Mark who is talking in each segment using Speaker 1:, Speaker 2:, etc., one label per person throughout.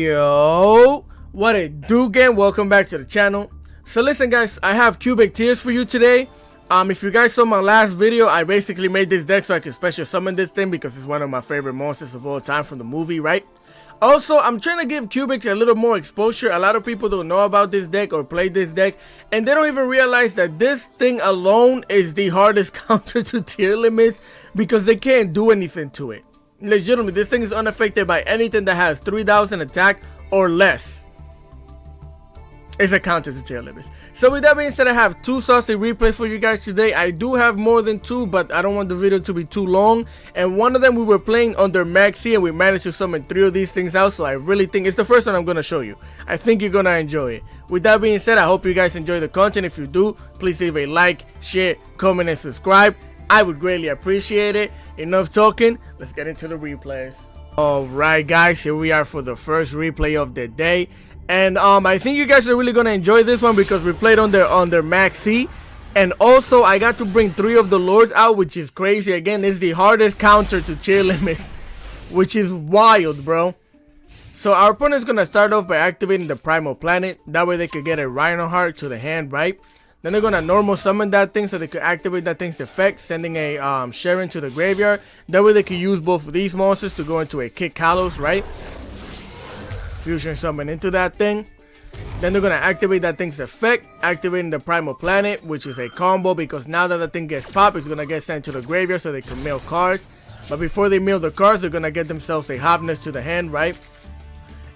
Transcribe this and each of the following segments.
Speaker 1: Yo, what it do again? Welcome back to the channel. So listen guys, I have cubic tears for you today. If you guys saw my last video, I basically made this deck so I could special summon this thing because it's one of my favorite monsters of all time from the movie, right? Also, I'm trying to give Cubic a little more exposure. A lot of people don't know about this deck or play this deck, and they don't even realize that this thing alone is the hardest counter to Tearlaments because they can't do anything to it. Legitimately, this thing is unaffected by anything that has 3000 attack or less. It's a counter to Tearlaments. So with that being said, I have two saucy replays for you guys today. I do have more than two, but I don't want the video to be too long. And one of them we were playing under Maxi and we managed to summon 3 of these things out. So I really think it's the first one I'm going to show you. I think you're going to enjoy it. With that being said, I hope you guys enjoy the content. If you do, please leave a like, share, comment, and subscribe. I would greatly appreciate it. Enough talking, let's get into the replays. Alright guys, here we are for the first replay of the day. And I think you guys are really gonna enjoy this one because we played on their Max C. And also I got to bring 3 of the lords out, which is crazy. Again, it's the hardest counter to Tearlaments, which is wild, bro. So our opponent's gonna start off by activating the Primal Planet. That way they could get a Rhino Heart to the hand, right? Then they're gonna normal summon that thing so they could activate that thing's effect, sending a Sharon to the graveyard. That way they could use both of these monsters to go into a Kick Kalos, right? Fusion summon into that thing. Then they're gonna activate that thing's effect, activating the Primal Planet, which is a combo because now that the thing gets popped, it's gonna get sent to the graveyard so they can mill cards. But before they mill the cards, they're gonna get themselves a Hotness to the hand, right?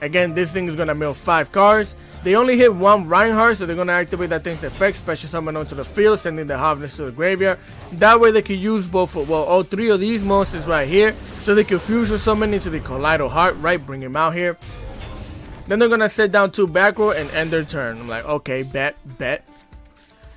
Speaker 1: Again, this thing is gonna mill 5 cards. They only hit 1 Reinhardt, so they're gonna activate that thing's effect, special summon onto the field, sending the Hotness to the graveyard. That way they can use both, well, all 3 of these monsters right here, so they can fusion summon into the Collider Heart, right? Bring him out here. Then they're gonna set down 2 back row and end their turn. I'm like, okay, bet.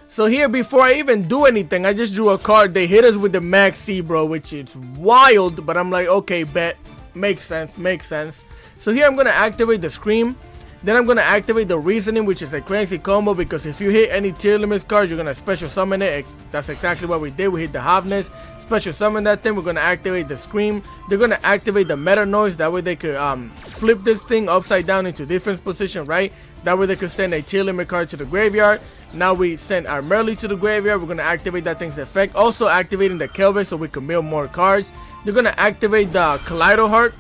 Speaker 1: So here, before I even do anything, I just drew a card. They hit us with the Max C, bro, which is wild, but I'm like, okay, bet. Makes sense. So here I'm gonna activate the Scream. Then I'm gonna activate the Reasoning, which is a crazy combo because if you hit any Tearlaments card, you're gonna special summon it. That's exactly what we did. We hit the Hotness, special summon that thing. We're gonna activate the Scream. They're gonna activate the Meta Noise. That way they could flip this thing upside down into defense position, right? That way they could send a Tearlaments card to the graveyard. Now we send our Merly to the graveyard. We're gonna activate that thing's effect. Also activating the Kelvin so we can mill more cards. They're gonna activate the Collider Heart.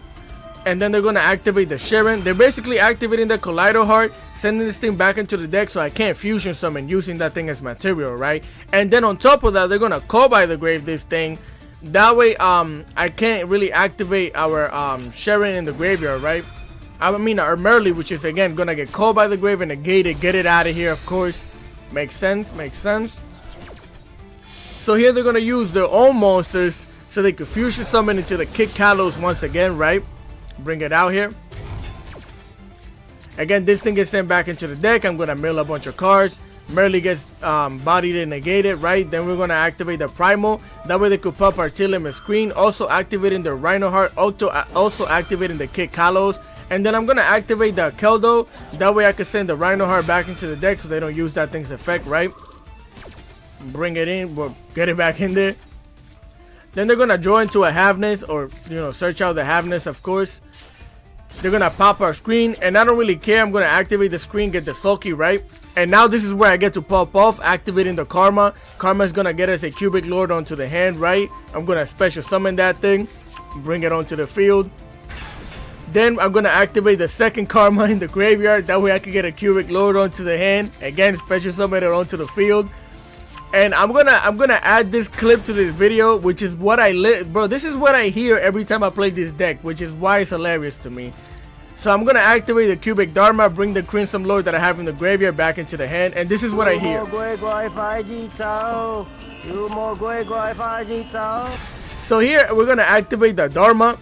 Speaker 1: And then they're going to activate the Sharon. They're basically activating the Collider Heart, sending this thing back into the deck so I can't fusion summon using that thing as material, right? And then on top of that, they're going to call by the grave this thing. That way, I can't really activate our Sharon in the graveyard, right? I mean, our Merly, which is, again, going to get called by the grave and negated. Get it out of here, of course. Makes sense. So here they're going to use their own monsters so they could fusion summon into the Kick Kalos once again, right? Bring it out here. Again, this thing gets sent back into the deck. I'm gonna mill a bunch of cards. Merly gets bodied and negated, right? Then we're gonna activate the Primal. That way they could pop our Tearlaments screen. Also activating the Rhino Heart. Also activating the Kick Kalos. And then I'm gonna activate the Keldo. That way I can send the Rhino Heart back into the deck so they don't use that thing's effect, right? Bring it in. We'll get it back in there. Then they're gonna draw into a Hotness, or search out the Hotness, of course. They're gonna pop our screen, and I don't really care. I'm gonna activate the screen, get the Sulky, right? And now this is where I get to pop off, activating the Karma. Karma is gonna get us a Cubic Lord onto the hand, right? I'm gonna special summon that thing, bring it onto the field. Then I'm gonna activate the second Karma in the graveyard. That way I can get a Cubic Lord onto the hand. Again, special summon it onto the field. And I'm gonna add this clip to this video, which is what bro, this is what I hear every time I play this deck, which is why it's hilarious to me. So I'm gonna activate the Cubic Dharma, bring the Crimson Lord that I have in the graveyard back into the hand, and this is what I hear. So here we're gonna activate the Dharma,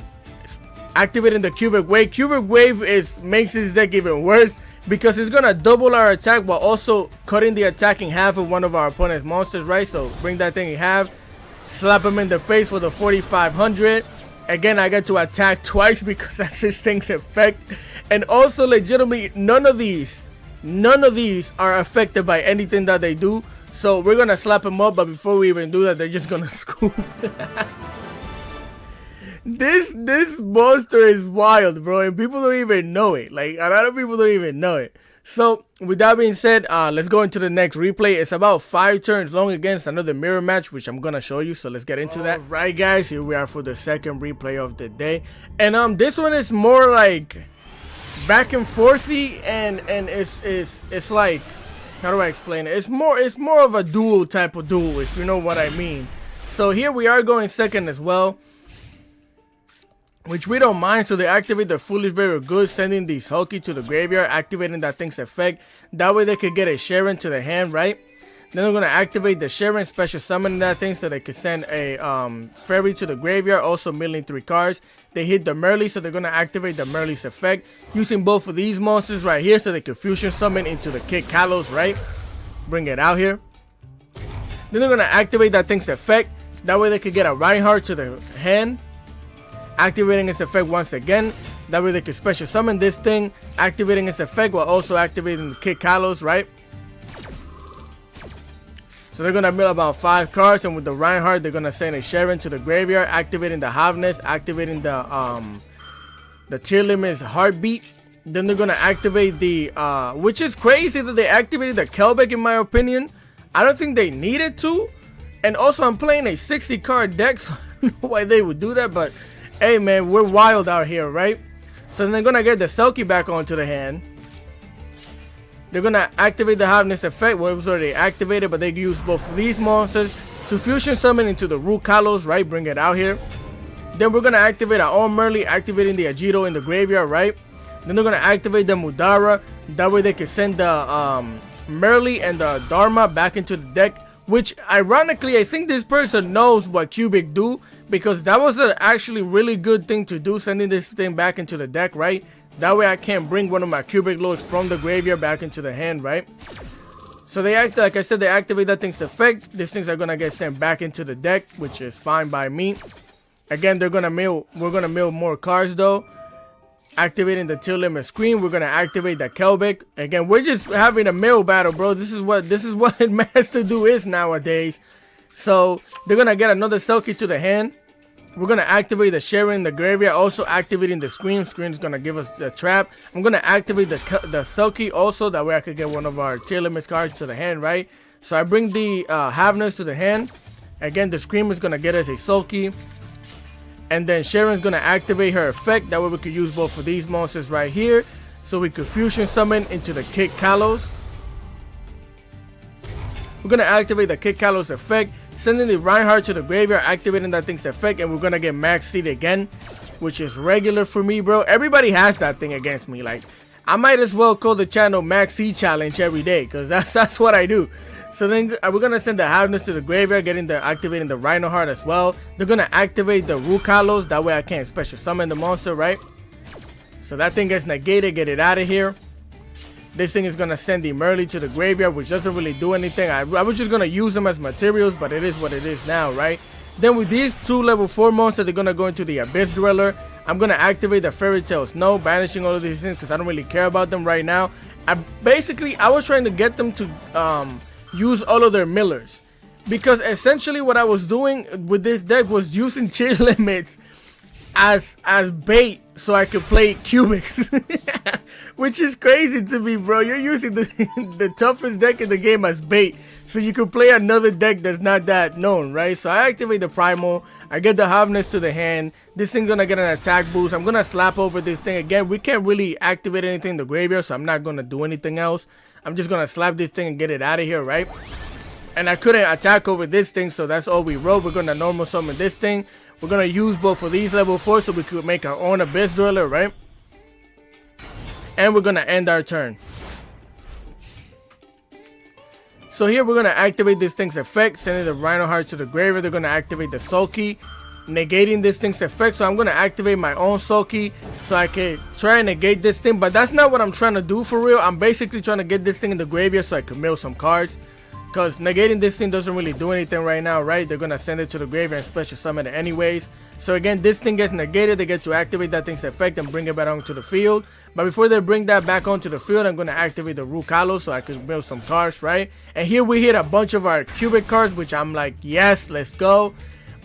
Speaker 1: activating the Cubic Wave. Cubic Wave makes this deck even worse, because it's gonna double our attack while also cutting the attack in half of one of our opponent's monsters, right? So bring that thing in half, slap him in the face for the 4500. Again, I get to attack twice because that's this thing's effect. And also, legitimately, none of these are affected by anything that they do. So we're gonna slap him up, but before we even do that, they're just gonna scoop. This monster is wild, bro, and people don't even know it. Like, a lot of people don't even know it. So, with that being said, let's go into the next replay. It's about 5 turns long against another mirror match, which I'm gonna show you. So let's get into that. Right, guys, here we are for the second replay of the day, and this one is more like back and forthy, and it's like, how do I explain it? It's more of a duel type of duel, if you know what I mean. So here we are going second as well, which we don't mind. So they activate the Foolish Very Good, sending the Sulky to the graveyard, activating that thing's effect. That way they could get a Sharon to the hand, right? Then they're gonna activate the Sharon, special summoning that thing so they could send a Fairy to the graveyard, also milling 3 cards. They hit the Merly, so they're gonna activate the Merly's effect, using both of these monsters right here so they can fusion summon into the Kid Kalos, right? Bring it out here. Then they're gonna activate that thing's effect. That way they could get a Reinhardt to the hand, activating its effect once again. That way they can special summon this thing, activating its effect while also activating the Kid Kalos, right? So they're gonna mill about 5 cards, and with the Reinhardt, they're gonna send a Sharon to the graveyard, activating the Havness, activating the Tearlaments Heartbeat. Then they're gonna activate the which is crazy that they activated the Kelbeck, in my opinion. I don't think they needed to. And also, I'm playing a 60 card deck, so I don't know why they would do that, but hey man, we're wild out here, right? So then they're gonna get the Selkie back onto the hand. They're gonna activate the Havness effect, well, it was already activated, but they use both of these monsters to fusion summon into the Root Kalos, right? Bring it out here. Then we're gonna activate our own Merly, activating the Ajito in the graveyard, right? Then they're gonna activate the Mudara. That way they can send the Merly and the Dharma back into the deck. Which, ironically, I think this person knows what Cubic do, because that was an actually really good thing to do, sending this thing back into the deck, right? That way I can't bring one of my Cubic Lords from the graveyard back into the hand, right? So they act, like I said, they activate that thing's effect. These things are gonna get sent back into the deck, which is fine by me. Again, we're gonna mill more cards though. Activating the Tearlaments Screen, we're gonna activate the Kelbeck. Again, we're just having a mill battle, bro. This is what Master Do is nowadays. So they're gonna get another Selkie to the hand. We're gonna activate the Sharon in the graveyard, also activating the Scream. Scream's gonna give us the trap. I'm gonna activate the Selkie also, that way I could get one of our Tearlaments cards to the hand, right? So I bring the Havness to the hand. Again, the Scream is gonna get us a Selkie. And then Sharon's gonna activate her effect. That way we could use both of these monsters right here, so we could fusion summon into the Kid Kalos. We're gonna activate the Kid Kalos effect, sending the Reinhardt to the graveyard, activating that thing's effect, and we're gonna get Max Seed again, which is regular for me, bro. Everybody has that thing against me. Like, I might as well call the channel Max Seed Challenge every day, because that's what I do. So then we're gonna send the Havness to the graveyard, activating the Reinhardt as well. They're gonna activate the Root Kalos, that way I can't special summon the monster, right? So that thing gets negated, get it out of here. This thing is gonna send the Merly to the graveyard, which doesn't really do anything. I was just gonna use them as materials, but it is what it is now, right? Then with these 2 level 4 monsters, they're gonna go into the Abyss Dweller. I'm gonna activate the Fairy Tale Snow, banishing all of these things because I don't really care about them right now. I was trying to get them to use all of their millers, because essentially what I was doing with this deck was using Tearlaments as bait so I could play Cubics. Which is crazy to me, bro. You're using the toughest deck in the game as bait so you can play another deck that's not that known, right? So I activate the Primal, I get the Havness to the hand. This thing's gonna get an attack boost. I'm gonna slap over this thing again. We can't really activate anything in the graveyard, so I'm not gonna do anything else. I'm just gonna slap this thing and get it out of here, right? And I couldn't attack over this thing, so that's all we wrote. We're gonna normal summon this thing. We're gonna use both of these level 4 so we could make our own Abyss Dweller, right? And we're gonna end our turn. So here we're gonna activate this thing's effect, sending the Reinhardt to the graveyard. They're gonna activate the Sulky, negating this thing's effect. So I'm gonna activate my own Sulky so I can try and negate this thing, but that's not what I'm trying to do for real. I'm basically trying to get this thing in the graveyard so I can mill some cards, because negating this thing doesn't really do anything right now, right? They're gonna send it to the graveyard and special summon it anyways. So again, this thing gets negated. They get to activate that thing's effect and bring it back onto the field. But before they bring that back onto the field, I'm gonna activate the Root Kalos so I can build some cards, right? And here we hit a bunch of our Cubic cards, which I'm like, yes, let's go.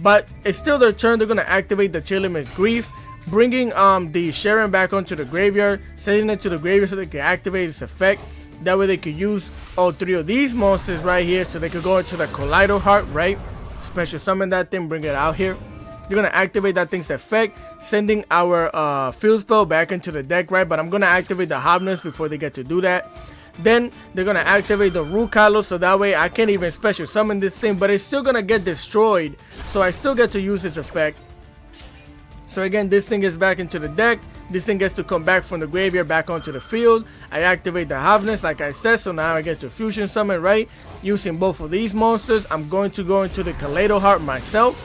Speaker 1: But it's still their turn. They're gonna activate the Tearlaments Grief, bringing the Sharon back onto the graveyard, sending it to the graveyard so they can activate its effect. That way they could use all three of these monsters right here, so they could go into the Collider Heart, right? Special summon that thing, bring it out here. You're gonna activate that thing's effect, sending our field spell back into the deck, right? But I'm gonna activate the Hobness before they get to do that. Then they're gonna activate the Rukalos, so that way I can't even special summon this thing, but it's still gonna get destroyed, so I still get to use its effect. So again, this thing is back into the deck. This thing gets to come back from the graveyard back onto the field. I activate the Hobness like I said, so now I get to fusion summon, right? Using both of these monsters, I'm going to go into the Kaleido Heart myself.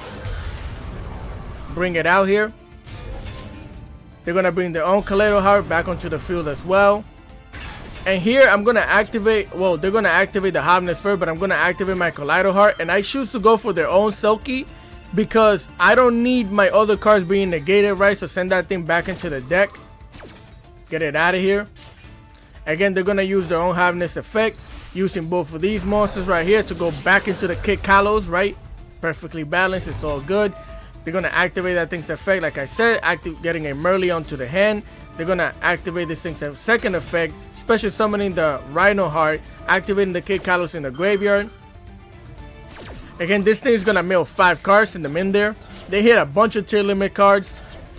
Speaker 1: Bring it out here. They're gonna bring their own Kaleido Heart back onto the field as well. And here I'm gonna activate, well, they're gonna activate the Hobness first, but I'm gonna activate my Kaleido Heart, and I choose to go for their own Selkie because I don't need my other cards being negated, right? So send that thing back into the deck. Get it out of here. Again, they're gonna use their own Hobness effect, using both of these monsters right here to go back into the Kid Kalos, right? Perfectly balanced, it's all good. They're gonna activate that thing's effect, like I said, getting a Merly onto the hand. They're gonna activate this thing's second effect, special summoning the Rhino Heart, activating the Kid Kalos in the graveyard. Again, this thing is gonna mill 5 cards, send them in there. They hit a bunch of Tearlaments cards,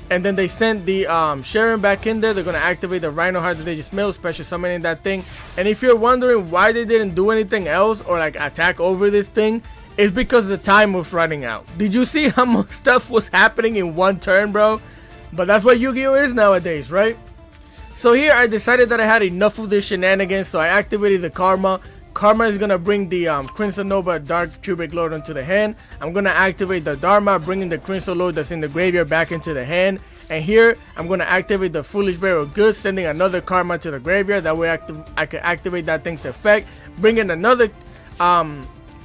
Speaker 1: and then they send the Sharon back in there. They're gonna activate the Rhino Heart that they just milled, special summoning that thing. And if you're wondering why they didn't do anything else or like attack over this thing, it's because the time was running out. Did you see how much stuff was happening in one turn, bro? But that's what Yu-Gi-Oh is nowadays, right? So here I decided that I had enough of this shenanigans, so I activated the Karma. Karma is gonna bring the Crimson Nova Dark Cubic Lord into the hand. I'm gonna activate the Dharma, bringing the Crimson Lord that's in the graveyard back into the hand. And here I'm gonna activate the Foolish Bearer of Good, sending another Karma to the graveyard. That way I can activate that thing's effect, bring in another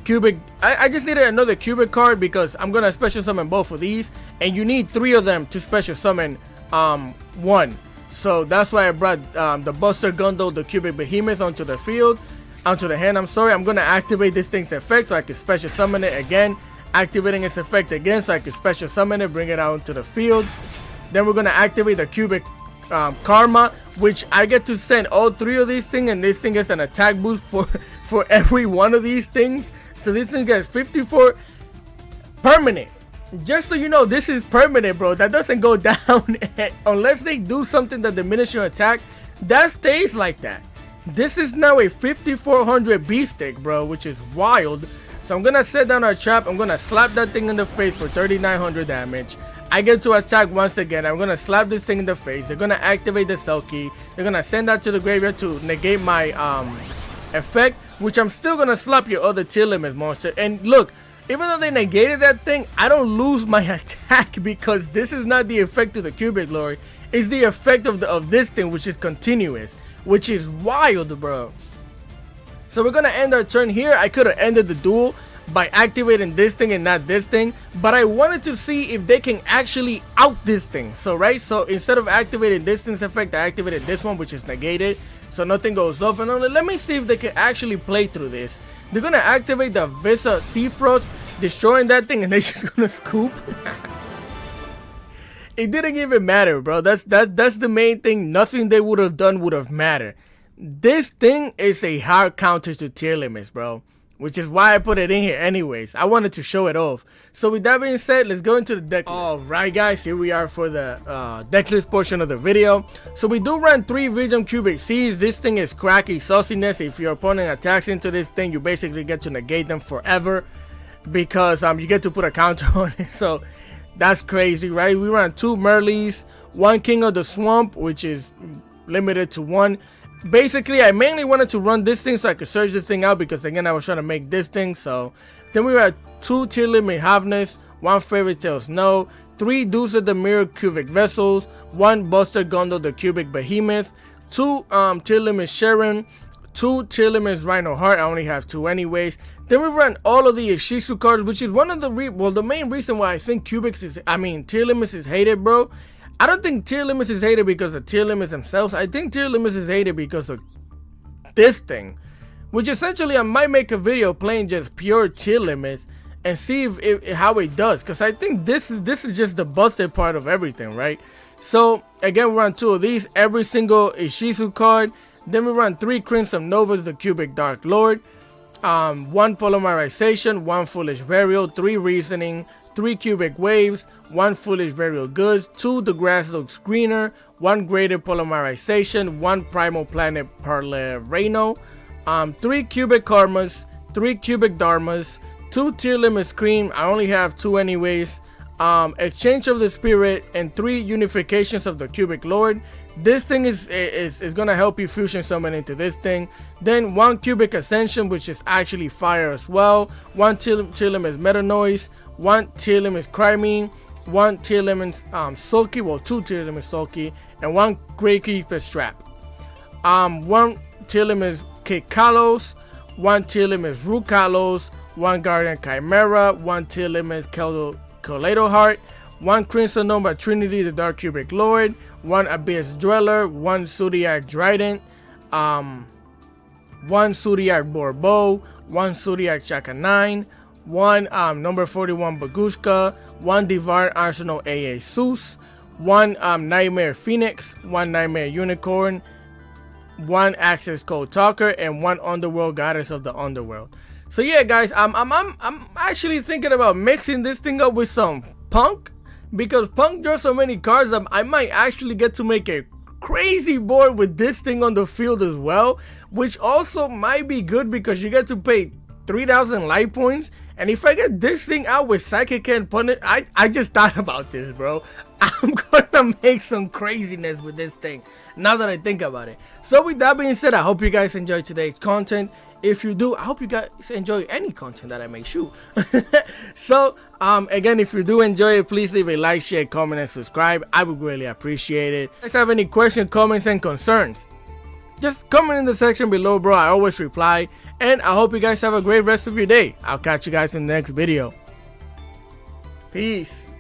Speaker 1: cubic. I just needed another cubic card because I'm gonna special summon both of these, and you need 3 of them to special summon one. So that's why I brought the Buster Gundle, the Cubic Behemoth onto the field, onto the hand. I'm sorry. I'm gonna activate this thing's effect so I can special summon it again, activating its effect again so I can special summon it, bring it out into the field. Then we're gonna activate the Cubic Karma, which I get to send all 3 of these things, and this thing gets an attack boost for every one of these things. So this thing gets 54 permanent. Just so you know, this is permanent, bro. That doesn't go down unless they do something that diminishes your attack. That stays like that. This is now a 5400 B-stick, bro, which is wild. So I'm gonna set down our trap. I'm gonna slap that thing in the face for 3900 damage. I get to attack once again. I'm gonna slap this thing in the face. They're gonna activate the Selkie. They're gonna send that to the graveyard to negate my effect, which I'm still gonna slap your other Tearlaments monster. And look, even though they negated that thing, I don't lose my attack because this is not the effect of the Cubic Lord. It's the effect of this thing, which is continuous, which is wild, bro. So we're gonna end our turn here. I could have ended the duel by activating this thing and not this thing, but I wanted to see if they can actually out this thing. So right, so instead of activating this thing's effect, I activated this one, which is negated, so nothing goes off. And only let me see if they can actually play through this. They're gonna activate the Visa Seafrost, destroying that thing, and they're just gonna scoop. It didn't even matter, bro. That's the main thing. Nothing they would have done would have mattered. This thing is a hard counter to Tearlaments, bro, which is why I put it in here anyways. I wanted to show it off. So with that being said, let's go into the deck list. Alright guys, here we are for the deck list portion of the video. So we do run 3 Vision Cubic Seas. This thing is cracky sauciness. If your opponent attacks into this thing, you basically get to negate them forever because you get to put a counter on it. So that's crazy, right? We run 2 Merleys, 1 King of the Swamp, which is limited to 1. Basically, I mainly wanted to run this thing so I could search this thing out because again I was trying to make this thing. So then we had 2 Tearlaments Havness, 1 Fairy Tail Snow, 3 Deuce of the Mirror Cubic Vessels, 1 Buster Gundle the Cubic Behemoth, 2 Tearlaments Sharon, 2 Tearlaments Rhino Heart. I only have 2 anyways. Then we run all of the Ishizu cards, which is one of the the main reason why I think Tearlaments is hated, bro. I don't think Tearlaments is hated because of Tearlaments themselves. I think Tearlaments is hated because of this thing, which essentially I might make a video playing just pure Tearlaments and see if how it does, because I think this is just the busted part of everything, right? So again, we run 2 of these, every single Ishizu card. Then we run 3 Crimson Novas, the Cubic Dark Lord, 1 Polymerization, 1 Foolish Burial, 3 Reasoning, 3 Cubic Waves, 1 Foolish Burial Goods, 2 The Grass Looks Greener, 1 Greater Polymerization, 1 Primal Planet Parlereno, 3 Cubic Karmas, 3 Cubic Dharmas, 2 Tearlaments Cream, I only have 2 anyways, Exchange of the Spirit, and 3 Unifications of the Cubic Lord. This thing is gonna help you fusion summon into this thing. Then 1 Cubic Ascension, which is actually fire as well, 1 Tearlaments Meta Noise, 1 Tearlaments Crimine, 1 Tearlaments Sulky, well 2 Tearlaments Sulky, and 1 Great Keeper Strap, 1 Tearlaments Kid Kalos, 1 Tearlaments Root Kalos, 1 Guardian Chimera, 1 Tearlaments Kaleido Heart, 1 Crimson Nova Trinity, the Dark Cubic Lord, 1 Abyss Dweller, 1 Zodiac Trident, 1 Zodiac Borbo, 1 Zodiac Chaka 9, 1 number 41 Bagushka, 1 Divine Arsenal AA Zeus, 1 Nightmare Phoenix, 1 Nightmare Unicorn, 1 Access Code Talker, and 1 Underworld Goddess of the Underworld. So yeah, guys, I'm actually thinking about mixing this thing up with some Punk, because Punk draws so many cards that I might actually get to make a crazy board with this thing on the field as well, which also might be good because you get to pay 3,000 life points. And if I get this thing out with Psychic and Punish, I just thought about this, bro. I'm gonna make some craziness with this thing now that I think about it. So with that being said, I hope you guys enjoyed today's content. If you do, I hope you guys enjoy any content that I make, shoot. So again, if you do enjoy it, please leave a like, share, comment, and subscribe. I would really appreciate it. If you guys have any questions, comments, and concerns, just comment in the section below, bro. I always reply. And I hope you guys have a great rest of your day. I'll catch you guys in the next video. Peace.